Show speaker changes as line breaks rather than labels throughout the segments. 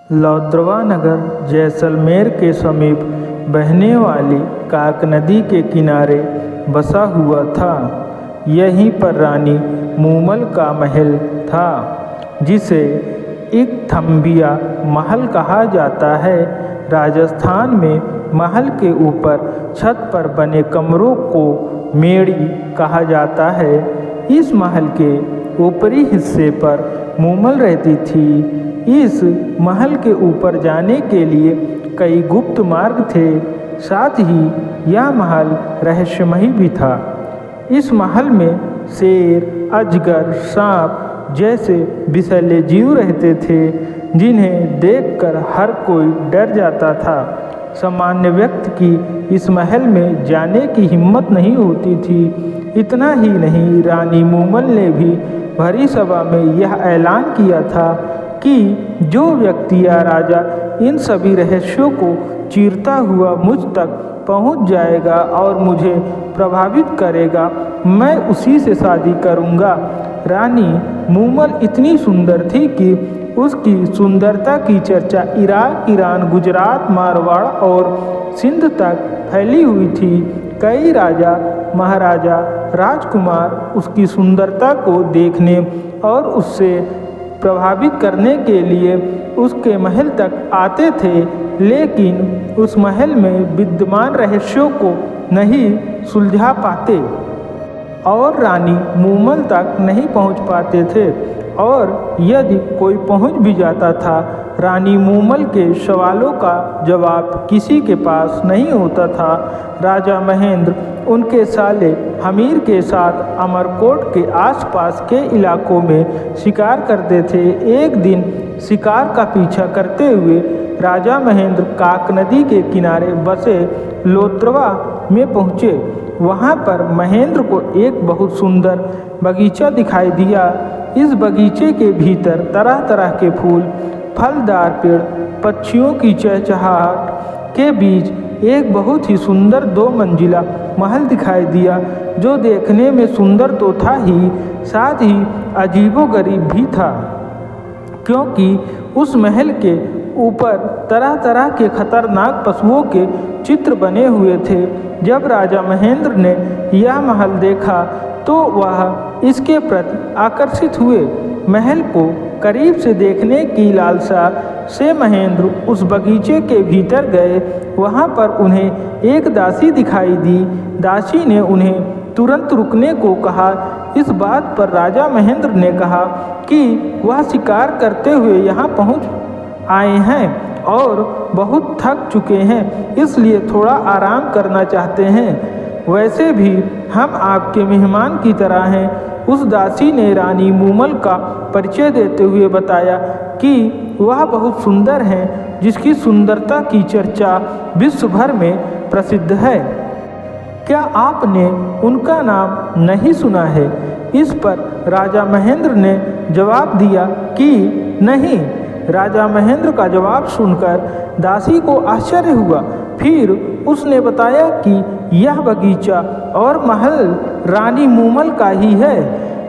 लौद्रवा नगर जैसलमेर के समीप बहने वाली काक नदी के किनारे बसा हुआ था। यहीं पर रानी मूमल का महल था, जिसे इकथम्बिया महल कहा जाता है। राजस्थान में महल के ऊपर छत पर बने कमरों को मेड़ी कहा जाता है। इस महल के ऊपरी हिस्से पर मूमल रहती थी। इस महल के ऊपर जाने के लिए कई गुप्त मार्ग थे। साथ ही यह महल रहस्यमयी भी था। इस महल में शेर, अजगर, सांप जैसे विषैले जीव रहते थे, जिन्हें देखकर हर कोई डर जाता था। सामान्य व्यक्ति की इस महल में जाने की हिम्मत नहीं होती थी। इतना ही नहीं, रानी मूमल ने भी भरी सभा में यह ऐलान किया था कि जो व्यक्ति या राजा इन सभी रहस्यों को चीरता हुआ मुझ तक पहुंच जाएगा और मुझे प्रभावित करेगा, मैं उसी से शादी करूंगा। रानी मूमल इतनी सुंदर थी कि उसकी सुंदरता की चर्चा इराक, ईरान, गुजरात, मारवाड़ और सिंध तक फैली हुई थी। कई राजा, महाराजा, राजकुमार उसकी सुंदरता को देखने और उससे प्रभावित करने के लिए उसके महल तक आते थे, लेकिन उस महल में विद्यमान रहस्यों को नहीं सुलझा पाते और रानी मूमल तक नहीं पहुंच पाते थे। और यदि कोई पहुंच भी जाता था, रानी मूमल के सवालों का जवाब किसी के पास नहीं होता था। राजा महेंद्र उनके साले हमीर के साथ अमरकोट के आसपास के इलाकों में शिकार करते थे। एक दिन शिकार का पीछा करते हुए राजा महेंद्र काक नदी के किनारे बसे लौद्रवा में पहुँचे। वहाँ पर महेंद्र को एक बहुत सुंदर बगीचा दिखाई दिया। इस बगीचे के भीतर तरह तरह के फूल, फलदार पेड़, पक्षियों की चहचहाहट के बीच एक बहुत ही सुंदर 2 मंजिला महल दिखाई दिया, जो देखने में सुंदर तो था ही, साथ ही अजीबोगरीब भी था, क्योंकि उस महल के ऊपर तरह तरह के खतरनाक पशुओं के चित्र बने हुए थे। जब राजा महेंद्र ने यह महल देखा तो वह इसके प्रति आकर्षित हुए। महल को करीब से देखने की लालसा से महेंद्र उस बगीचे के भीतर गए। वहाँ पर उन्हें एक दासी दिखाई दी। दासी ने उन्हें तुरंत रुकने को कहा। इस बात पर राजा महेंद्र ने कहा कि वह शिकार करते हुए यहाँ पहुँच आए हैं और बहुत थक चुके हैं, इसलिए थोड़ा आराम करना चाहते हैं। वैसे भी हम आपके मेहमान की तरह हैं। उस दासी ने रानी मूमल का परिचय देते हुए बताया कि वह बहुत सुंदर हैं, जिसकी सुंदरता की चर्चा विश्व भर में प्रसिद्ध है। क्या आपने उनका नाम नहीं सुना है? इस पर राजा महेंद्र ने जवाब दिया कि नहीं। राजा महेंद्र का जवाब सुनकर दासी को आश्चर्य हुआ। फिर उसने बताया कि यह बगीचा और महल रानी मूमल का ही है।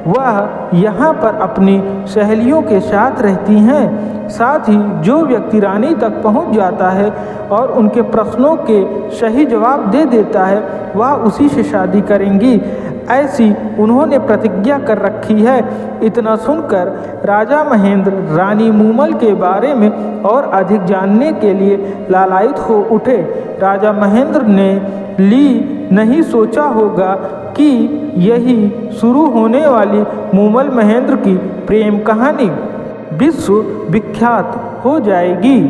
वह यहाँ पर अपनी सहेलियों के साथ रहती हैं। साथ ही जो व्यक्ति रानी तक पहुँच जाता है और उनके प्रश्नों के सही जवाब दे देता है, वह उसी से शादी करेंगी, ऐसी उन्होंने प्रतिज्ञा कर रखी है। इतना सुनकर राजा महेंद्र रानी मूमल के बारे में और अधिक जानने के लिए लालायित हो उठे। राजा महेंद्र ने नहीं सोचा होगा कि यही शुरू होने वाली मूमल महेंद्र की प्रेम कहानी विश्व विख्यात हो जाएगी।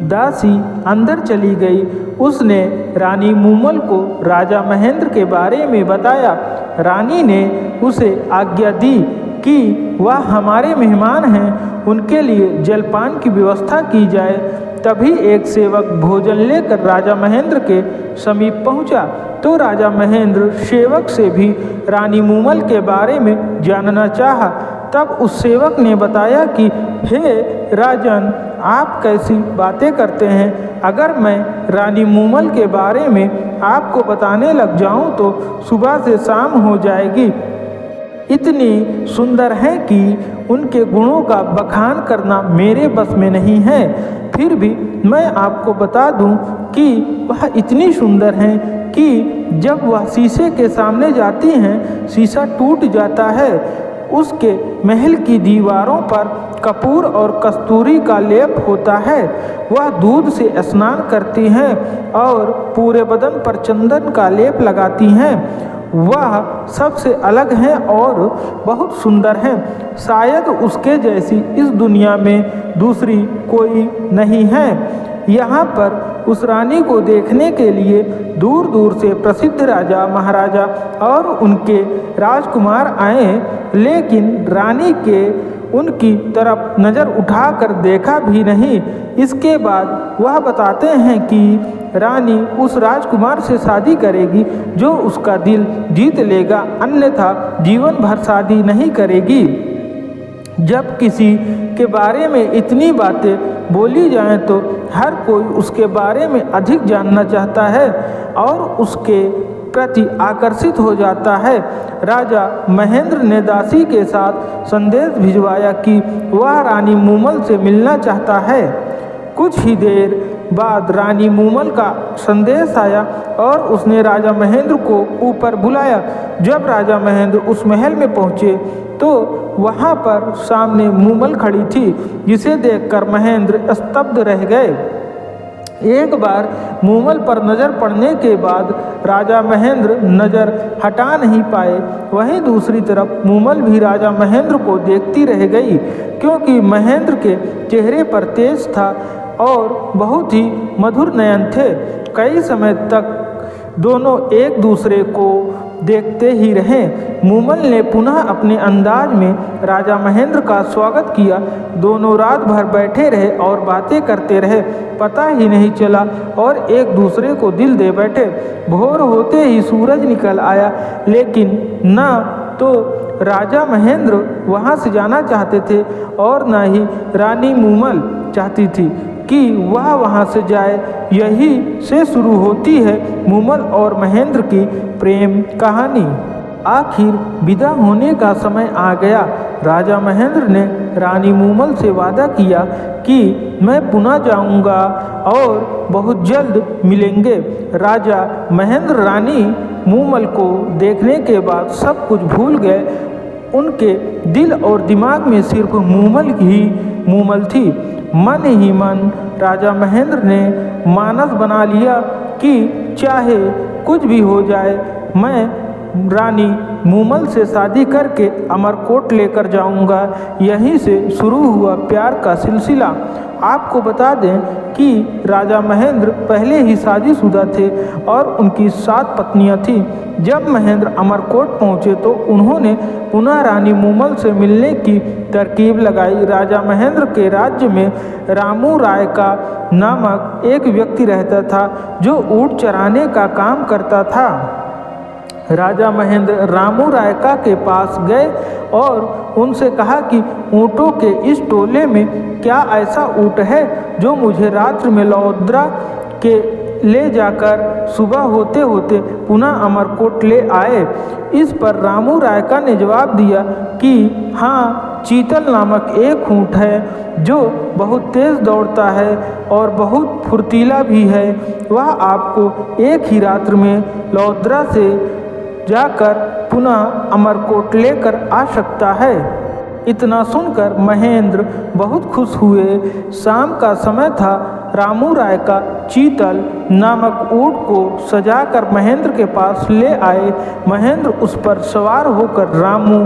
दासी अंदर चली गई। उसने रानी मूमल को राजा महेंद्र के बारे में बताया। रानी ने उसे आज्ञा दी कि वह हमारे मेहमान हैं, उनके लिए जलपान की व्यवस्था की जाए। तभी एक सेवक भोजन लेकर राजा महेंद्र के समीप पहुंचा तो राजा महेंद्र सेवक से भी रानी मूमल के बारे में जानना चाहा। तब उस सेवक ने बताया कि हे राजन, आप कैसी बातें करते हैं? अगर मैं रानी मूमल के बारे में आपको बताने लग जाऊं तो सुबह से शाम हो जाएगी। इतनी सुंदर हैं कि उनके गुणों का बखान करना मेरे बस में नहीं है। फिर भी मैं आपको बता दूं कि वह इतनी सुंदर हैं कि जब वह शीशे के सामने जाती हैं शीशा टूट जाता है। उसके महल की दीवारों पर कपूर और कस्तूरी का लेप होता है। वह दूध से स्नान करती हैं और पूरे बदन पर चंदन का लेप लगाती हैं। वह सबसे अलग हैं और बहुत सुंदर हैं। शायद उसके जैसी इस दुनिया में दूसरी कोई नहीं है। यहाँ पर उस रानी को देखने के लिए दूर दूर से प्रसिद्ध राजा महाराजा और उनके राजकुमार आए, लेकिन रानी के उनकी तरफ नज़र उठाकर देखा भी नहीं। इसके बाद वह बताते हैं कि रानी उस राजकुमार से शादी करेगी जो उसका दिल जीत लेगा, अन्यथा जीवन भर शादी नहीं करेगी। जब किसी के बारे में इतनी बातें बोली जाएं तो हर कोई उसके बारे में अधिक जानना चाहता है और उसके प्रति आकर्षित हो जाता है। राजा महेंद्र ने दासी के साथ संदेश भिजवाया कि वह रानी मूमल से मिलना चाहता है। कुछ ही देर बाद रानी मूमल का संदेश आया और उसने राजा महेंद्र को ऊपर बुलाया। जब राजा महेंद्र उस महल में पहुँचे तो वहाँ पर सामने मूमल खड़ी थी, जिसे देखकर महेंद्र स्तब्ध रह गए। एक बार मूमल पर नज़र पड़ने के बाद राजा महेंद्र नज़र हटा नहीं पाए। वहीं दूसरी तरफ मूमल भी राजा महेंद्र को देखती रह गई, क्योंकि महेंद्र के चेहरे पर तेज था और बहुत ही मधुर नयन थे। कई समय तक दोनों एक दूसरे को देखते ही रहे। मूमल ने पुनः अपने अंदाज में राजा महेंद्र का स्वागत किया। दोनों रात भर बैठे रहे और बातें करते रहे, पता ही नहीं चला और एक दूसरे को दिल दे बैठे। भोर होते ही सूरज निकल आया, लेकिन न तो राजा महेंद्र वहां से जाना चाहते थे और न ही रानी मूमल चाहती थी कि वह वहां से जाए। यही से शुरू होती है मूमल और महेंद्र की प्रेम कहानी। आखिर विदा होने का समय आ गया। राजा महेंद्र ने रानी मूमल से वादा किया कि मैं पुनः जाऊंगा और बहुत जल्द मिलेंगे। राजा महेंद्र रानी मूमल को देखने के बाद सब कुछ भूल गए। उनके दिल और दिमाग में सिर्फ मूमल ही मूमल थी। मन ही मन राजा महेंद्र ने मानस बना लिया कि चाहे कुछ भी हो जाए, मैं रानी मूमल से शादी करके अमरकोट लेकर जाऊंगा। यहीं से शुरू हुआ प्यार का सिलसिला। आपको बता दें कि राजा महेंद्र पहले ही शादीशुदा थे और उनकी 7 पत्नियां थीं। जब महेंद्र अमरकोट पहुंचे तो उन्होंने पुनः रानी मूमल से मिलने की तरकीब लगाई। राजा महेंद्र के राज्य में रामू राय का नामक एक व्यक्ति रहता था जो ऊँट चराने का काम करता था। राजा महेंद्र रामू रायका के पास गए और उनसे कहा कि ऊँटों के इस टोले में क्या ऐसा ऊँट है जो मुझे रात्रि में लौद्रा के ले जाकर सुबह होते होते पुनः अमरकोट ले आए। इस पर रामू रायका ने जवाब दिया कि हाँ, चीतल नामक एक ऊँट है जो बहुत तेज़ दौड़ता है और बहुत फुर्तीला भी है। वह आपको एक ही रात्र में लौद्रा से जाकर पुनः अमरकोट लेकर आ सकता है। इतना सुनकर महेंद्र बहुत खुश हुए। शाम का समय था। रामू राय का चीतल नामक ऊँट को सजाकर महेंद्र के पास ले आए। महेंद्र उस पर सवार होकर रामू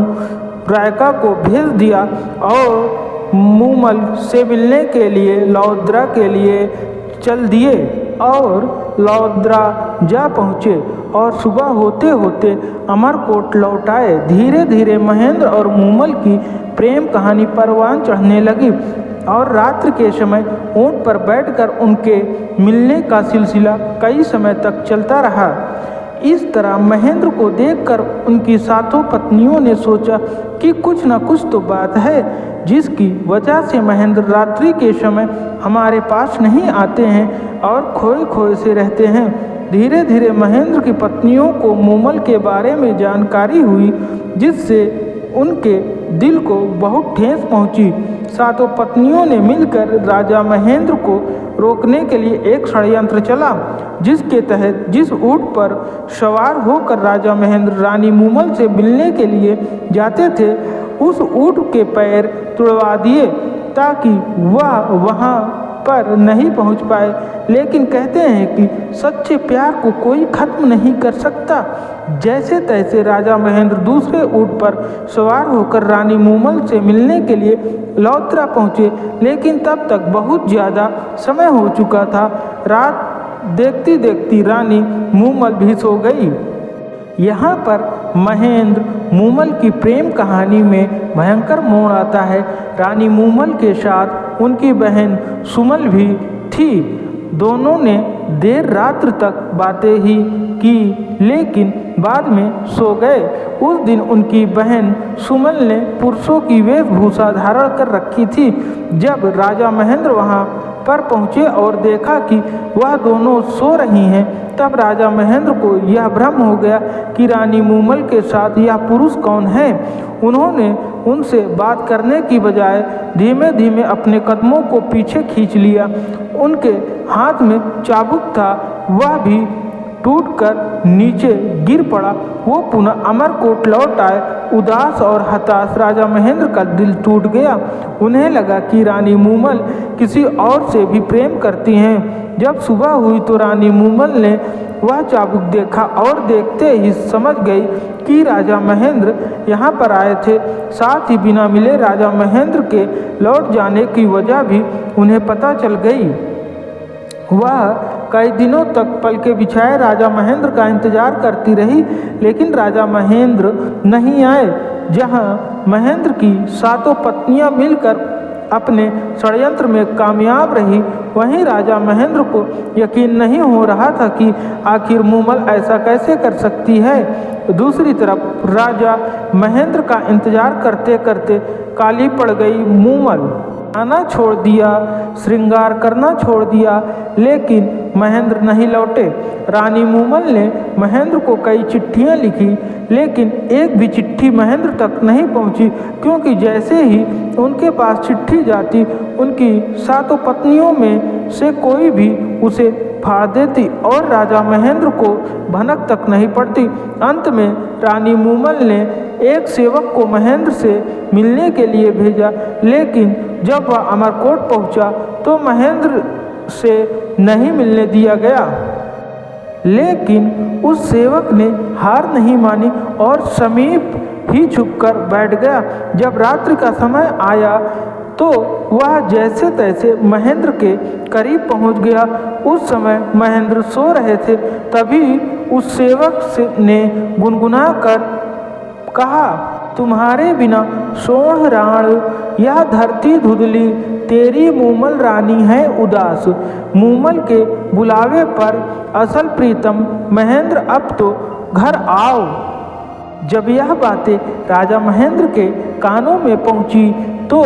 रायका को भेज दिया और मूमल से मिलने के लिए लौद्रा के लिए चल दिए और लौद्रा जा पहुँचे और सुबह होते होते अमरकोट लौट आए। धीरे धीरे महेंद्र और मूमल की प्रेम कहानी परवान चढ़ने लगी और रात्रि के समय ऊँट पर बैठकर उनके मिलने का सिलसिला कई समय तक चलता रहा। इस तरह महेंद्र को देखकर उनकी 7 पत्नियों ने सोचा कि कुछ न कुछ तो बात है जिसकी वजह से महेंद्र रात्रि के समय हमारे पास नहीं आते हैं और खोए खोए से रहते हैं। धीरे धीरे महेंद्र की पत्नियों को मूमल के बारे में जानकारी हुई, जिससे उनके दिल को बहुत ठेस पहुंची। सातों पत्नियों ने मिलकर राजा महेंद्र को रोकने के लिए एक षड्यंत्र चला, जिसके तहत जिस ऊंट पर सवार होकर राजा महेंद्र रानी मूमल से मिलने के लिए जाते थे, उस ऊंट के पैर तुड़वा दिए ताकि वह वहां पर नहीं पहुंच पाए। लेकिन कहते हैं कि सच्चे प्यार को कोई खत्म नहीं कर सकता। जैसे तैसे राजा महेंद्र दूसरे ऊंट पर सवार होकर रानी मूमल से मिलने के लिए लौत्रा पहुंचे, लेकिन तब तक बहुत ज़्यादा समय हो चुका था। रात देखती देखती रानी मूमल भी सो गई। यहाँ पर महेंद्र मूमल की प्रेम कहानी में भयंकर मोड़ आता है। रानी मूमल के साथ उनकी बहन सुमल भी थी। दोनों ने देर रात्र तक बातें ही की, लेकिन बाद में सो गए। उस दिन उनकी बहन सुमल ने पुरुषों की वेशभूषा धारण कर रखी थी। जब राजा महेंद्र वहां पर पहुंचे और देखा कि वह दोनों सो रही हैं, तब राजा महेंद्र को यह भ्रम हो गया कि रानी मूमल के साथ यह पुरुष कौन है। उन्होंने उनसे बात करने की बजाय धीमे धीमे अपने कदमों को पीछे खींच लिया। उनके हाथ में चाबुक था, वह भी टूटकर नीचे गिर पड़ा। वो पुनः अमरकोट लौट आए। उदास और हताश राजा महेंद्र का दिल टूट गया। उन्हें लगा कि रानी मूमल किसी और से भी प्रेम करती हैं। जब सुबह हुई तो रानी मूमल ने वह चाबुक देखा और देखते ही समझ गई कि राजा महेंद्र यहाँ पर आए थे। साथ ही बिना मिले राजा महेंद्र के लौट जाने की वजह भी उन्हें पता चल गई। वह कई दिनों तक पलके बिछाए राजा महेंद्र का इंतजार करती रही, लेकिन राजा महेंद्र नहीं आए। जहाँ महेंद्र की सातों पत्नियां मिलकर अपने षड्यंत्र में कामयाब रही, वहीं राजा महेंद्र को यकीन नहीं हो रहा था कि आखिर मूमल ऐसा कैसे कर सकती है। दूसरी तरफ राजा महेंद्र का इंतजार करते करते काली पड़ गई मूमल। आना छोड़ दिया, श्रृंगार करना छोड़ दिया, लेकिन महेंद्र नहीं लौटे। रानी मूमल ने महेंद्र को कई चिट्ठियां लिखी, लेकिन एक भी चिट्ठी महेंद्र तक नहीं पहुंची, क्योंकि जैसे ही उनके पास चिट्ठी जाती, उनकी सातों पत्नियों में से कोई भी उसे फाड़ देती और राजा महेंद्र को भनक तक नहीं पड़ती। अंत में रानी मूमल ने एक सेवक को महेंद्र से मिलने के लिए भेजा, लेकिन जब वह अमरकोट पहुंचा तो महेंद्र से नहीं मिलने दिया गया। लेकिन उस सेवक ने हार नहीं मानी और समीप ही छुपकर बैठ गया। जब रात्रि का समय आया तो वह जैसे तैसे महेंद्र के करीब पहुंच गया। उस समय महेंद्र सो रहे थे। तभी उस सेवक ने गुनगुना कर कहा, तुम्हारे बिना सोह राण यह धरती धुंधली, तेरी मूमल रानी है उदास। मूमल के बुलावे पर असल प्रीतम महेंद्र अब तो घर आओ। जब यह बातें राजा महेंद्र के कानों में पहुंची तो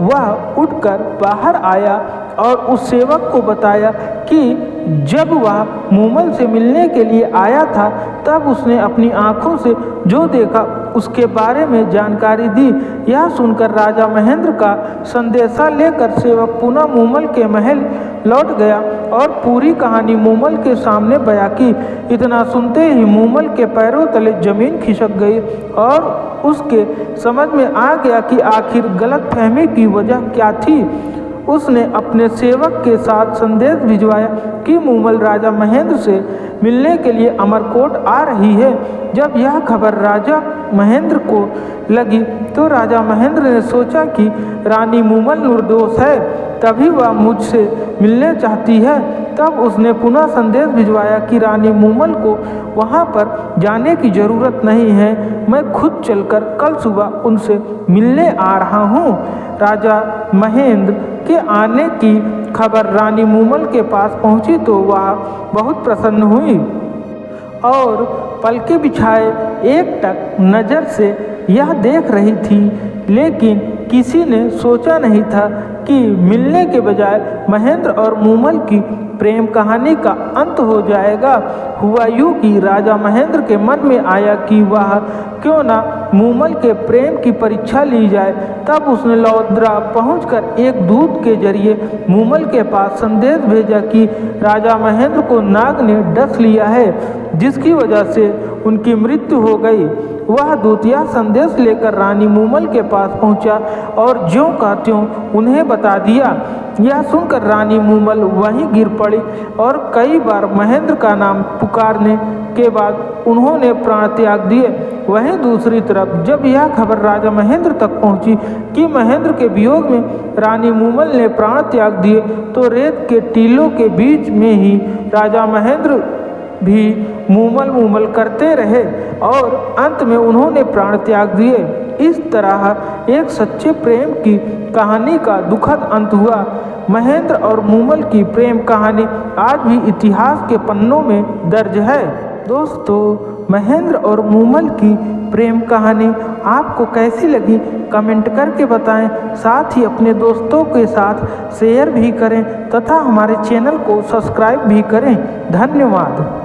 वह उठकर बाहर आया और उस सेवक को बताया कि जब वह मूमल से मिलने के लिए आया था, तब उसने अपनी आंखों से जो देखा उसके बारे में जानकारी दी। यह सुनकर राजा महेंद्र का संदेशा लेकर सेवक पुनः मूमल के महल लौट गया और पूरी कहानी मूमल के सामने बयां की। इतना सुनते ही मूमल के पैरों तले जमीन खिसक गई और उसके समझ में आ गया कि आखिर गलतफहमी की वजह क्या थी। उसने अपने सेवक के साथ संदेश भिजवाया कि मूमल राजा महेंद्र से मिलने के लिए अमरकोट आ रही है। जब यह खबर राजा महेंद्र को लगी तो राजा महेंद्र ने सोचा कि रानी मूमल निर्दोष है, तभी वह मुझसे मिलने चाहती है। तब उसने पुनः संदेश भिजवाया कि रानी मूमल को वहां पर जाने की ज़रूरत नहीं है, मैं खुद चलकर कल सुबह उनसे मिलने आ रहा हूँ। राजा महेंद्र के आने की खबर रानी मूमल के पास पहुंची तो वह बहुत प्रसन्न हुई और पलके बिछाए एकटक नज़र से यह देख रही थी। लेकिन किसी ने सोचा नहीं था कि मिलने के बजाय महेंद्र और मूमल की प्रेम कहानी का अंत हो जाएगा। हुआ यूँ कि राजा महेंद्र के मन में आया कि वह क्यों ना मूमल के प्रेम की परीक्षा ली जाए। तब उसने लौद्रा पहुंचकर एक दूत के जरिए मूमल के पास संदेश भेजा कि राजा महेंद्र को नाग ने डस लिया है, जिसकी वजह से उनकी मृत्यु हो गई। वह दूत यह संदेश लेकर रानी मूमल के पास पहुंचा और ज्यों का त्यों उन्हें बता दिया। यह सुनकर रानी मूमल वहीं गिर पड़ी और कई बार महेंद्र का नाम पुकारने के बाद उन्होंने प्राण त्याग दिए। वहीं दूसरी तरफ जब यह खबर राजा महेंद्र तक पहुंची कि महेंद्र के वियोग में रानी मूमल ने प्राण त्याग दिए, तो रेत के टीलों के बीच में ही राजा महेंद्र भी मूमल करते रहे और अंत में उन्होंने प्राण त्याग दिए। इस तरह एक सच्चे प्रेम की कहानी का दुखद अंत हुआ। महेंद्र और मूमल की प्रेम कहानी आज भी इतिहास के पन्नों में दर्ज है। दोस्तों, महेंद्र और मूमल की प्रेम कहानी आपको कैसी लगी कमेंट करके बताएं। साथ ही अपने दोस्तों के साथ शेयर भी करें तथा हमारे चैनल को सब्सक्राइब भी करें। धन्यवाद।